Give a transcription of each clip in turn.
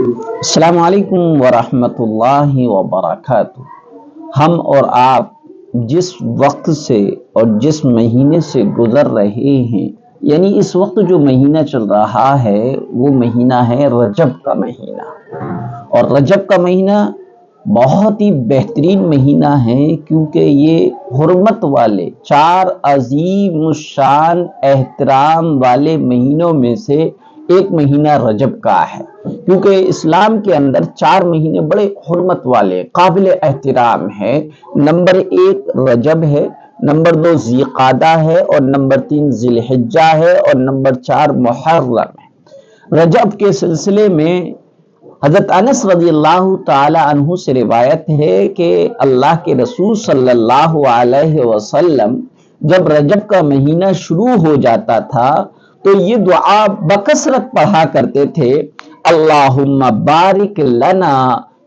السلام علیکم ورحمۃ اللہ وبرکاتہ۔ ہم اور آپ جس وقت سے اور جس مہینے سے گزر رہے ہیں، یعنی اس وقت جو مہینہ چل رہا ہے وہ مہینہ ہے رجب کا مہینہ۔ اور رجب کا مہینہ بہت ہی بہترین مہینہ ہے، کیونکہ یہ حرمت والے 4 عظیم الشان احترام والے مہینوں میں سے ایک مہینہ رجب کا ہے۔ کیونکہ اسلام کے اندر 4 مہینے بڑے حرمت والے قابل احترام ہیں۔ نمبر 1 رجب ہے، نمبر 2 ذی قعدہ ہے، اور نمبر 3 ذی الحجہ ہے، اور نمبر 4 محرم ہے۔ رجب کے سلسلے میں حضرت انس رضی اللہ تعالی عنہ سے روایت ہے کہ اللہ کے رسول صلی اللہ علیہ وسلم جب رجب کا مہینہ شروع ہو جاتا تھا تو یہ دعا بکثرت پڑھا کرتے تھے: اللہم بارک لنا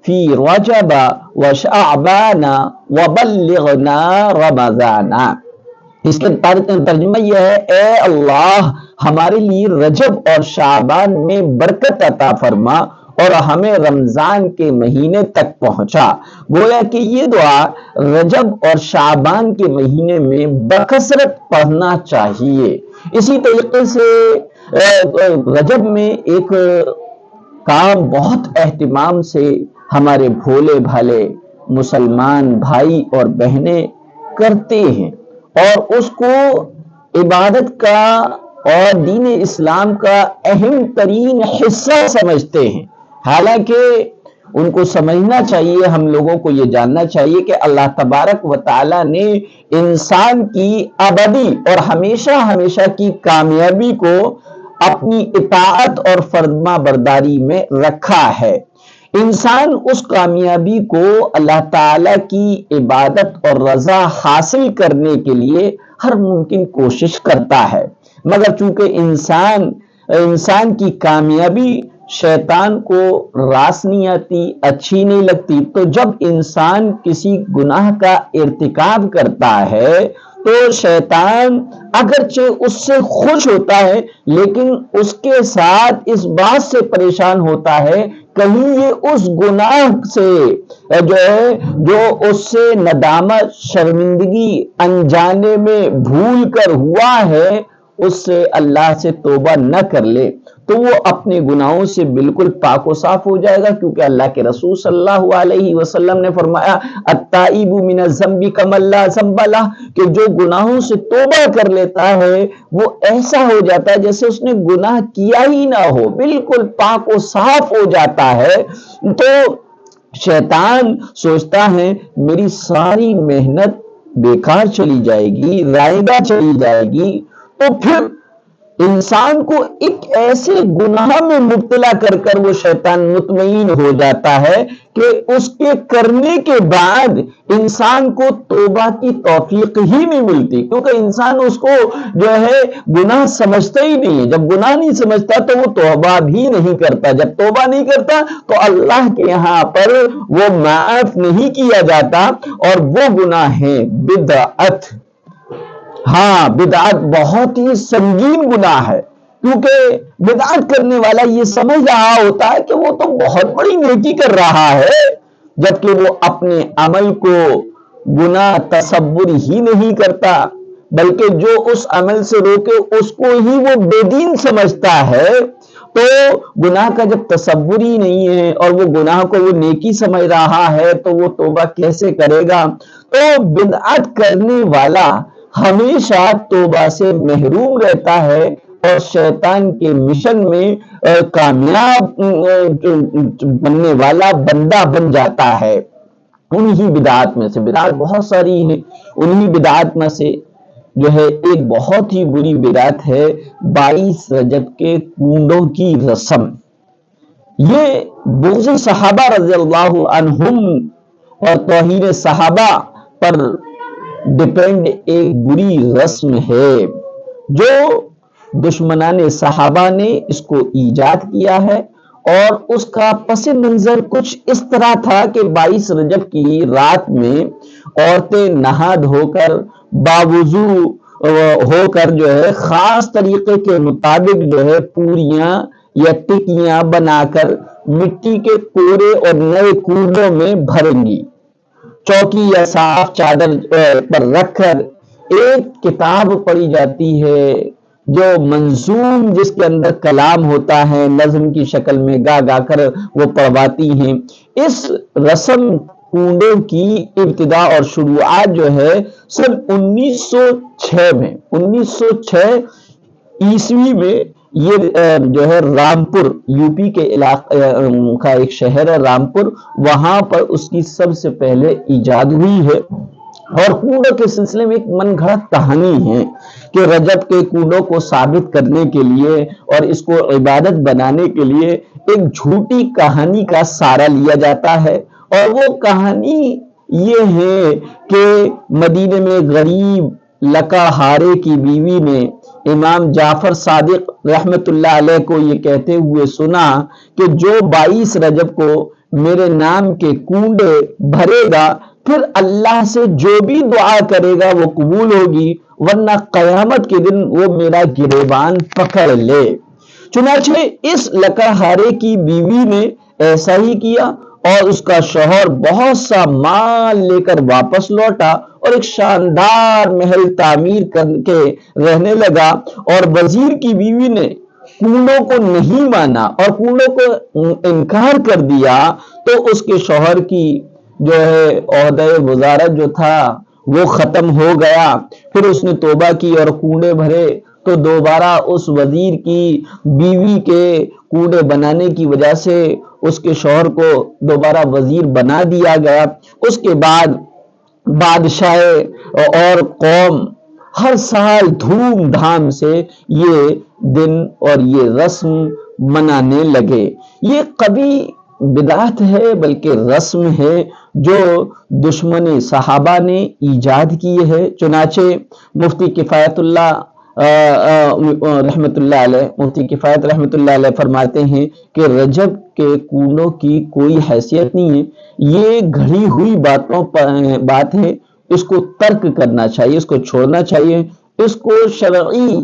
فی رجب وشعبان وبلغنا رمضان۔ اس کا ترجمہ یہ ہے: اے اللہ ہمارے لیے رجب اور شعبان میں برکت عطا فرما اور ہمیں رمضان کے مہینے تک پہنچا۔ گویا کہ یہ دعا رجب اور شعبان کے مہینے میں بکثرت پڑھنا چاہیے۔ اسی طریقے سے رجب میں ایک کام بہت اہتمام سے ہمارے بھولے بھالے مسلمان بھائی اور بہنیں کرتے ہیں، اور اس کو عبادت کا اور دین اسلام کا اہم ترین حصہ سمجھتے ہیں۔ حالانکہ ان کو سمجھنا چاہیے، ہم لوگوں کو یہ جاننا چاہیے کہ اللہ تبارک و تعالی نے انسان کی ابدی اور ہمیشہ ہمیشہ کی کامیابی کو اپنی اطاعت اور فرما برداری میں رکھا ہے۔ انسان اس کامیابی کو اللہ تعالی کی عبادت اور رضا حاصل کرنے کے لیے ہر ممکن کوشش کرتا ہے، مگر چونکہ انسان کی کامیابی شیطان کو راس نہیں آتی، اچھی نہیں لگتی، تو جب انسان کسی گناہ کا ارتکاب کرتا ہے تو شیطان اگرچہ اس سے خوش ہوتا ہے لیکن اس کے ساتھ اس بات سے پریشان ہوتا ہے کہیں یہ اس گناہ سے جو اس سے ندامت شرمندگی انجانے میں بھول کر ہوا ہے اس سے اللہ سے توبہ نہ کر لے، تو وہ اپنے گناہوں سے بالکل پاک و صاف ہو جائے گا۔ کیونکہ اللہ کے رسول صلی اللہ علیہ وسلم نے فرمایا: التائب من الذنب کمن لا ذنب لہ، کہ جو گناہوں سے توبہ کر لیتا ہے وہ ایسا ہو جاتا ہے جیسے اس نے گناہ کیا ہی نہ ہو، بالکل پاک و صاف ہو جاتا ہے۔ تو شیطان سوچتا ہے میری ساری محنت بیکار چلی جائے گی، رائے گاں چلی جائے گی، تو پھر انسان کو ایک ایسے گناہ میں مبتلا کر کر وہ شیطان مطمئن ہو جاتا ہے کہ اس کے کرنے کے بعد انسان کو توبہ کی توفیق ہی نہیں ملتی، کیونکہ انسان اس کو گناہ سمجھتا ہی نہیں ہے۔ جب گناہ نہیں سمجھتا تو وہ توبہ بھی نہیں کرتا، جب توبہ نہیں کرتا تو اللہ کے یہاں پر وہ معاف نہیں کیا جاتا، اور وہ گناہ ہے بدعت۔ ہاں، بدعت بہت ہی سنگین گناہ ہے، کیونکہ بدعت کرنے والا یہ سمجھ رہا ہوتا ہے کہ وہ تو بہت بڑی نیکی کر رہا ہے، جبکہ وہ اپنے عمل کو گناہ تصور ہی نہیں کرتا، بلکہ جو اس عمل سے روکے اس کو ہی وہ بے دین سمجھتا ہے۔ تو گناہ کا جب تصور ہی نہیں ہے اور وہ گناہ کو وہ نیکی سمجھ رہا ہے تو وہ توبہ کیسے کرے گا؟ تو بدعت کرنے والا ہمیشہ توبہ سے محروم رہتا ہے اور شیطان کے مشن میں کامیاب بننے والا بندہ بن جاتا ہے۔ انہی بدعات میں سے، بدعات بہت ساری ہیں، انہی بدعات میں سے ایک بہت ہی بری بدعت ہے 22 رجب کے کنڈوں کی رسم۔ یہ بغض صحابہ رضی اللہ عنہم اور توہین صحابہ پر ڈیپینڈ ایک بری رسم ہے، جو دشمنان صحابہ نے اس کو ایجاد کیا ہے، اور اس کا پس منظر کچھ اس طرح تھا کہ 22 رجب کی رات میں عورتیں نہا دھو کر باوضو ہو کر خاص طریقے کے مطابق پوریاں یا ٹکیاں بنا کر مٹی کے کوڑے اور نئے کنڈوں میں بھریں گی، چوکی یا صاف چادر پر رکھ کر ایک کتاب پڑھی جاتی ہے جو منظوم، جس کے اندر کلام ہوتا ہے، نظم کی شکل میں گا گا کر وہ پڑھواتی ہیں۔ اس رسم کنڈوں کی ابتدا اور شروعات جو ہے سن 1906 میں یہ جو ہے رامپور، یو پی کے علاقے کا ایک شہر ہے رامپور، وہاں پر اس کی سب سے پہلے ایجاد ہوئی ہے۔ اور کنڈوں کے سلسلے میں ایک من گھڑت کہانی ہے کہ رجب کے کنڈوں کو ثابت کرنے کے لیے اور اس کو عبادت بنانے کے لیے ایک جھوٹی کہانی کا سہارا لیا جاتا ہے، اور وہ کہانی یہ ہے کہ مدینے میں غریب لکا ہارے کی بیوی نے امام جعفر صادق رحمت اللہ علیہ کو یہ کہتے ہوئے سنا کہ جو 22 رجب کو میرے نام کے کنڈے بھرے گا، پھر اللہ سے جو بھی دعا کرے گا وہ قبول ہوگی، ورنہ قیامت کے دن وہ میرا گریبان پکڑ لے۔ چنانچہ اس لکڑہارے کی بیوی نے ایسا ہی کیا، اور اس کا شوہر بہت سا مال لے کر واپس لوٹا اور ایک شاندار محل تعمیر کر کے رہنے لگا۔ اور وزیر کی بیوی نے کنڈوں کو نہیں مانا اور کنڈوں کو انکار کر دیا، تو اس کے شوہر کی جو ہے عہدہ وزارت جو تھا وہ ختم ہو گیا۔ پھر اس نے توبہ کی اور کنڈے بھرے، تو دوبارہ اس وزیر کی بیوی کے کنڈے بنانے کی وجہ سے اس کے شوہر کو دوبارہ وزیر بنا دیا گیا۔ اس کے بعد بادشاہ اور قوم ہر سال دھوم دھام سے یہ دن اور یہ رسم منانے لگے۔ یہ کبھی بدعت ہے بلکہ رسم ہے جو دشمن صحابہ نے ایجاد کی ہے۔ چنانچہ مفتی کفایت اللہ رحمت اللہ علیہ، مفتی کفایت رحمت اللہ علیہ فرماتے ہیں کہ رجب کے کنڈوں کی کوئی حیثیت نہیں ہے، یہ گھڑی ہوئی بات ہے، اس کو ترک کرنا چاہیے، اس کو چھوڑنا چاہیے، اس کو شرعی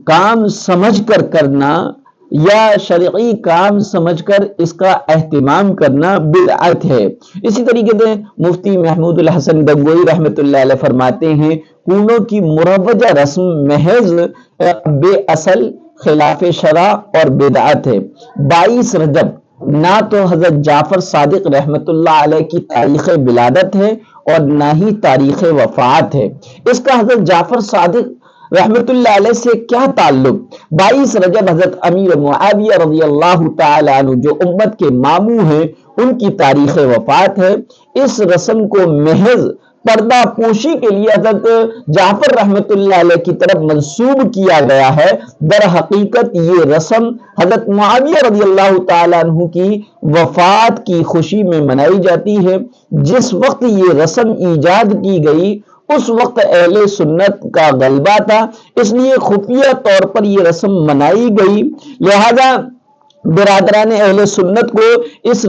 کام سمجھ کر کرنا یا شرعی کام سمجھ کر اس کا اہتمام کرنا بدعت ہے۔ اسی طریقے سے مفتی محمود الحسن گنگوئی رحمت اللہ علیہ فرماتے ہیں کنڈوں کی مروجہ رسم محض بے اصل، خلاف شرع اور بدعت ہے۔ 22 رجب نہ تو حضرت جعفر صادق رحمت اللہ علیہ کی تاریخ ولادت ہے اور نہ ہی تاریخ وفات ہے۔ اس کا حضرت جعفر صادق رحمت اللہ علیہ سے کیا تعلق؟ 22 رجب حضرت امیر معاویہ رضی اللہ تعالی عنہ جو امت کے ماموں ہیں، ان کی تاریخ وفات ہے۔ اس رسم کو محض پردہ پوشی کے لیے حضرت جعفر رحمت اللہ علیہ کی طرف منسوب کیا گیا ہے۔ در حقیقت یہ رسم حضرت معاویہ رضی اللہ تعالی عنہ کی وفات کی خوشی میں منائی جاتی ہے۔ جس وقت یہ رسم ایجاد کی گئی اس وقت اہل سنت کا غلبہ تھا، اس لیے خفیہ طور پر یہ رسم منائی گئی۔ لہذا برادران اہل سنت کو اس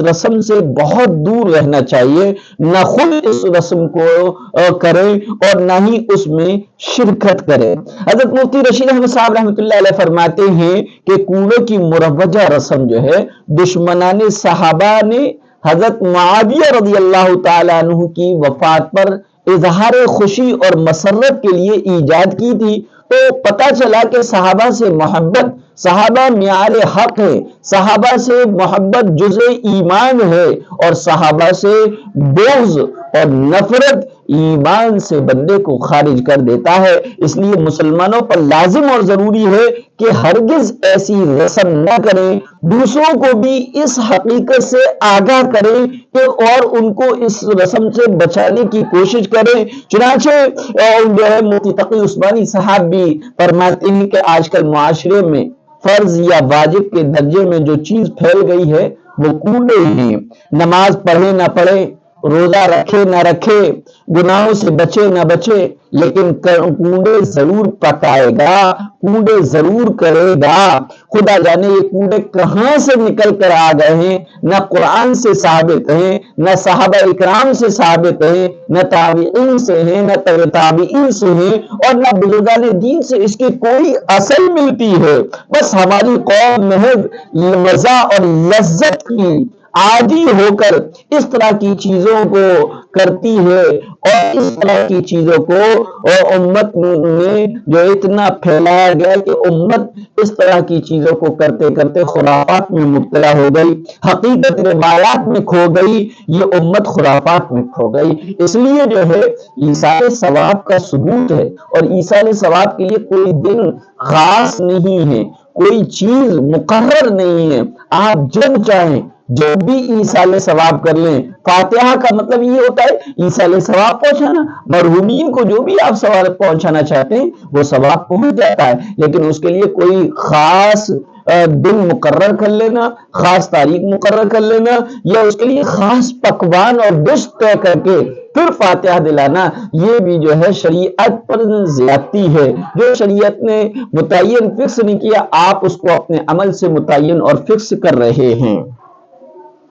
رسم سے بہت دور رہنا چاہیے، نہ خود اس رسم کو کریں اور نہ ہی اس میں شرکت کریں۔ حضرت مفتی رشید احمد صاحب رحمۃ اللہ علیہ فرماتے ہیں کہ کنڈوں کی مروجہ رسم جو ہے دشمنان صحابہ نے حضرت معاویہ رضی اللہ تعالی عنہ کی وفات پر اظہار خوشی اور مسرت کے لیے ایجاد کی تھی۔ تو پتہ چلا کہ صحابہ سے محبت، صحابہ معیار حق ہے، صحابہ سے محبت جزء ایمان ہے، اور صحابہ سے بغض اور نفرت ایمان سے بندے کو خارج کر دیتا ہے۔ اس لیے مسلمانوں پر لازم اور ضروری ہے کہ ہرگز ایسی رسم نہ کریں، دوسروں کو بھی اس حقیقت سے آگاہ کریں کہ اور ان کو اس رسم سے بچانے کی کوشش کریں۔ چنانچہ مفتی تقی عثمانی صاحب بھی فرماتے ہیں کہ آج کل معاشرے میں فرض یا واجب کے درجے میں جو چیز پھیل گئی ہے وہ کنڈے ہیں۔ نماز پڑھے نہ پڑھے، روزہ رکھے نہ رکھے، گناہوں سے بچے نہ بچے، لیکن کوڑے ضرور پکائے گا، کوڑے ضرور کرے گا۔ خدا جانے یہ کوڑے کہاں سے نکل کر آ گئے ہیں، نہ قرآن سے ثابت ہیں، نہ صحابہ اکرام سے ثابت ہیں، نہ تابعین سے ہیں، نہ تبع تابعین سے ہیں، اور نہ بزرگان دین سے اس کی کوئی اصل ملتی ہے۔ بس ہماری قوم محض مزہ اور لذت کی عادی ہو کر اس طرح کی چیزوں کو کرتی ہے، اور اس طرح کی چیزوں کو امت میں جو اتنا پھیلایا گیا کہ امت اس طرح کی چیزوں کو کرتے کرتے خرافات میں مبتلا ہو گئی، حقیقت روایات میں کھو گئی، یہ امت خرافات میں کھو گئی۔ اس لیے جو ہے ایصال ثواب کا ثبوت ہے، اور ایصال ثواب کے لیے کوئی دن خاص نہیں ہے، کوئی چیز مقرر نہیں ہے، آپ جب چاہیں جب بھی ایصال ثواب کر لیں۔ فاتحہ کا مطلب یہ ہوتا ہے ایصال ثواب پہنچانا، مرحومین کو جو بھی آپ ثواب پہنچانا چاہتے ہیں وہ ثواب پہنچ جاتا ہے، لیکن اس کے لیے کوئی خاص دن مقرر کر لینا، خاص تاریخ مقرر کر لینا، یا اس کے لیے خاص پکوان اور ڈش طے کر کے پھر فاتحہ دلانا، یہ بھی جو ہے شریعت پر زیادتی ہے۔ جو شریعت نے متعین فکس نہیں کیا، آپ اس کو اپنے عمل سے متعین اور فکس کر رہے ہیں۔